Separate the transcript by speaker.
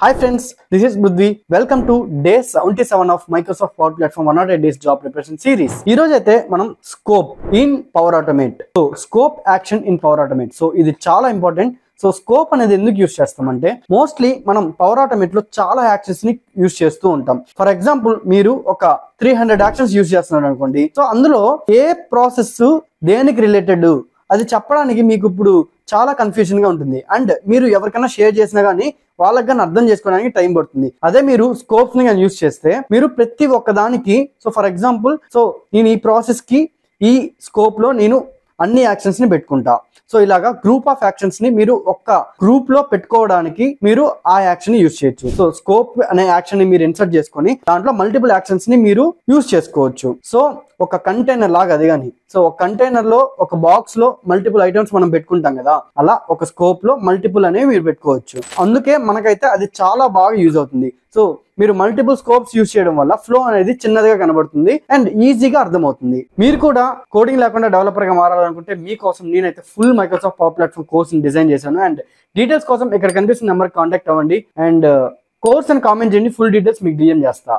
Speaker 1: Hi friends, this is Budvi. Welcome to day 77 of Microsoft Power Platform 108 Days Job Preparation Series. ఈ రోజు అయితే మనం scope in power automate. So scope action in power automate. So ఇది చాలా important. So scope అనేది ఎందుకు use చేస్తామంటే mostly మనం పవర్ ఆటోమేట్ లో చాలా యాక్షన్స్ ని యూస్ చేస్తూ ఉంటాం. ఫర్ ఎగ్జాంపుల్ మీరు ఒక 300 యాక్షన్స్ యూస్ చేస్తున్నారు అనుకోండి. సో అందులో ఏ ప్రాసెస్ దేనికి రిలేటెడ్ అది చెప్పడానికి మీకు ఇప్పుడు చాలా కన్ఫ్యూజన్ గా ఉంటుంది. అండ్ మీరు ఎవరికైనా షేర్ చేసినా గానీ వాళ్ళకి కానీ అర్థం చేసుకోవడానికి టైం పడుతుంది. అదే మీరు స్కోప్స్ ని కానీ యూస్ చేస్తే మీరు ప్రతి ఒక్క దానికి, సో ఫర్ ఎగ్జాంపుల్ నేను ఈ ప్రాసెస్ కి ఈ స్కోప్ లో నేను అన్ని యాక్షన్స్ ని పెట్టుకుంటా. సో ఇలాగా గ్రూప్ ఆఫ్ యాక్షన్స్ ని మీరు ఒక్క గ్రూప్ లో పెట్టుకోవడానికి మీరు ఆ యాక్షన్ ని యూస్ చేయొచ్చు. సో స్కోప్ అనే యాక్షన్ ని మీరు ఇన్సర్ట్ చేసుకొని దాంట్లో మల్టిపుల్ యాక్షన్స్ ని మీరు యూస్ చేసుకోవచ్చు. సో ఒక కంటైనర్ లాగా అది కానీ, సో ఒక కంటైనర్ లో ఒక బాక్స్ లో మల్టిపుల్ ఐటమ్స్ మనం పెట్టుకుంటాం కదా, అలా ఒక స్కోప్ లో మల్టిపుల్ అనేవి మీరు పెట్టుకోవచ్చు. అందుకే మనకైతే అది చాలా బాగా యూజ్ అవుతుంది. సో మీరు మల్టిపుల్ స్కోప్స్ యూజ్ చేయడం వల్ల ఫ్లో అనేది చిన్నదిగా కనబడుతుంది అండ్ ఈజీగా అర్థమవుతుంది. మీరు కూడా కోడింగ్ లేకుండా డెవలపర్ గా మారాలనుకుంటే మీకోసం నేనైతే full Microsoft power platform course design చేశాను. అండ్ డీటెయిల్స్ కోసం ఇక్కడ కనిపిస్తున్న నెంబర్ కాంటాక్ట్ అవ్వండి అండ్ కోర్స్ అని కామెంట్ చేయండి. ఫుల్ డీటెయిల్స్ మీకు డిఎం చేస్తా.